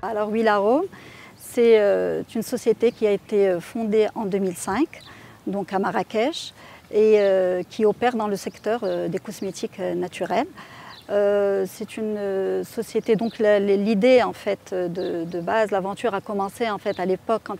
Alors Huile Arôme, c'est une société qui a été fondée en 2005, donc à Marrakech, et qui opère dans le secteur des cosmétiques naturels. C'est une société, donc l'idée en fait de base, l'aventure a commencé en fait à l'époque quand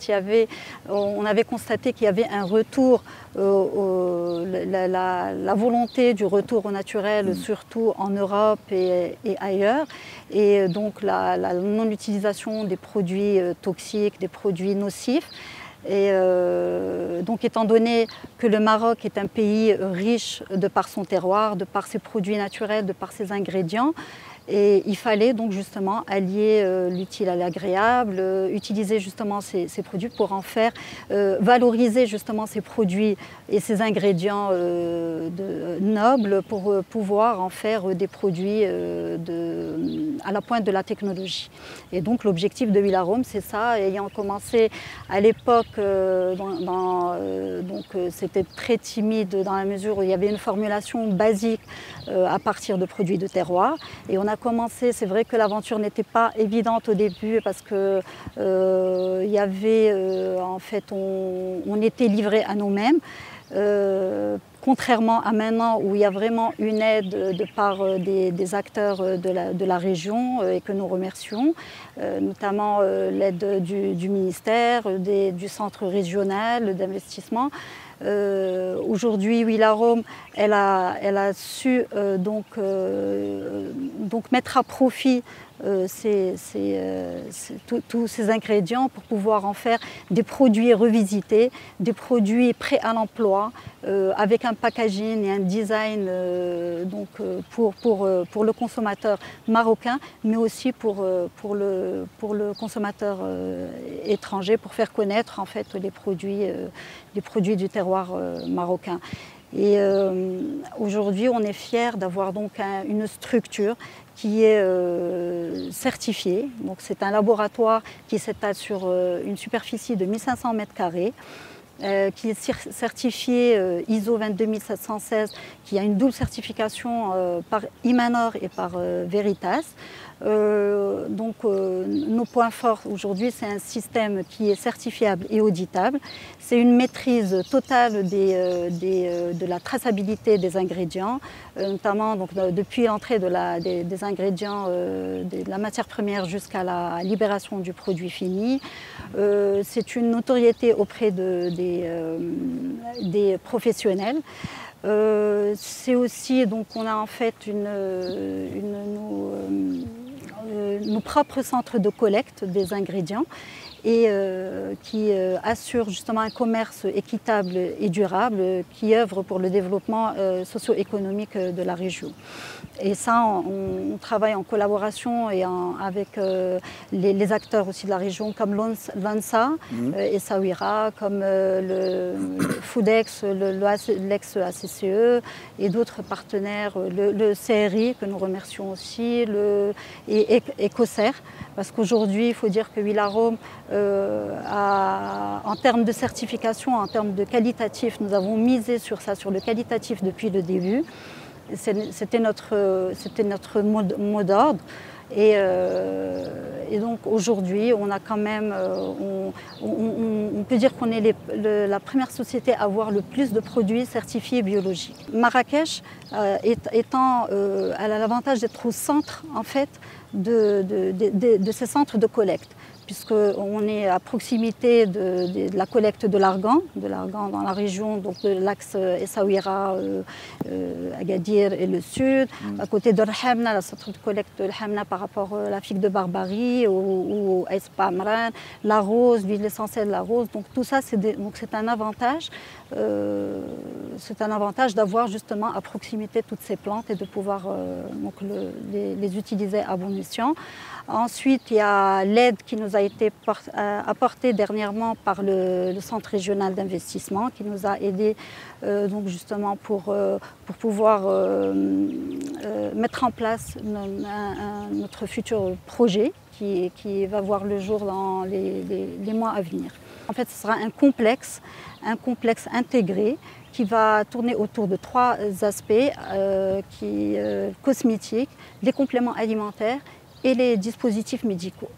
on avait constaté qu'il y avait un retour, la volonté du retour au naturel, surtout en Europe et ailleurs, et donc la non-utilisation des produits toxiques, des produits nocifs. Et donc étant donné que le Maroc est un pays riche de par son terroir, de par ses produits naturels, de par ses ingrédients, et il fallait donc justement allier l'utile à l'agréable, utiliser justement ces produits pour en faire, valoriser justement ces produits et ces ingrédients nobles pour pouvoir en faire des produits à la pointe de la technologie. Et donc l'objectif de Huile Arôme, c'est ça, ayant commencé à l'époque, c'était très timide dans la mesure où il y avait une formulation basique à partir de produits de terroir. Et on a commencé, c'est vrai que l'aventure n'était pas évidente au début parce que il y avait, en fait, on était livré à nous-mêmes. Contrairement à maintenant où il y a vraiment une aide de part des acteurs de la région et que nous remercions, notamment l'aide du ministère, du centre régional d'investissement. Aujourd'hui, Huile Arôme, elle a su donc mettre à profit tous ces ingrédients pour pouvoir en faire des produits revisités, des produits prêts à l'emploi, avec un packaging et un design pour le consommateur marocain, mais aussi pour le consommateur étranger, pour faire connaître en fait les produits du terroir marocain. Et aujourd'hui, on est fiers d'avoir donc une structure qui est certifiée. Donc c'est un laboratoire qui s'étale sur une superficie de 1500 m², qui est certifié ISO 22716, qui a une double certification par Imanor et par Veritas. Nos points forts aujourd'hui, c'est un système qui est certifiable et auditable. C'est une maîtrise totale de la traçabilité des ingrédients, notamment donc, depuis l'entrée des ingrédients, de la matière première jusqu'à la libération du produit fini. C'est une notoriété auprès des professionnels. C'est aussi, donc on a en fait nos propres centres de collecte des ingrédients et qui assure justement un commerce équitable et durable qui œuvre pour le développement socio-économique de la région. Et ça, on travaille en collaboration et avec les acteurs aussi de la région comme l'ANSA, Essaouira, comme le Foodex, l'ex-ACCE et d'autres partenaires, le CRI que nous remercions aussi, et Ecocer, parce qu'aujourd'hui, il faut dire que Huile Arôme, en termes de certification, en termes de qualitatif, nous avons misé sur ça, sur le qualitatif depuis le début. C'était notre mot d'ordre. Et donc aujourd'hui, on a quand même, on peut dire qu'on est la première société à avoir le plus de produits certifiés biologiques. Marrakech, elle a l'avantage d'être au centre en fait de ces centres de collecte, puisqu'on est à proximité de la collecte de l'argan dans la région, donc de l'axe Essaouira, Agadir et le sud, à côté de L'Hamna, la centre de collecte de L'Hamna par rapport à la figue de Barbarie ou à Espamran, la rose, l'huile essentielle de la rose. Donc tout ça, c'est un avantage. C'est un avantage d'avoir justement à proximité toutes ces plantes et de pouvoir les utiliser à bon escient. Ensuite, il y a l'aide qui nous a été apportée dernièrement par le Centre régional d'investissement qui nous a aidés donc justement pour pouvoir mettre en place notre futur projet qui va voir le jour dans les mois à venir. En fait, ce sera un complexe intégré qui va tourner autour de 3 aspects cosmétiques, les compléments alimentaires et les dispositifs médicaux.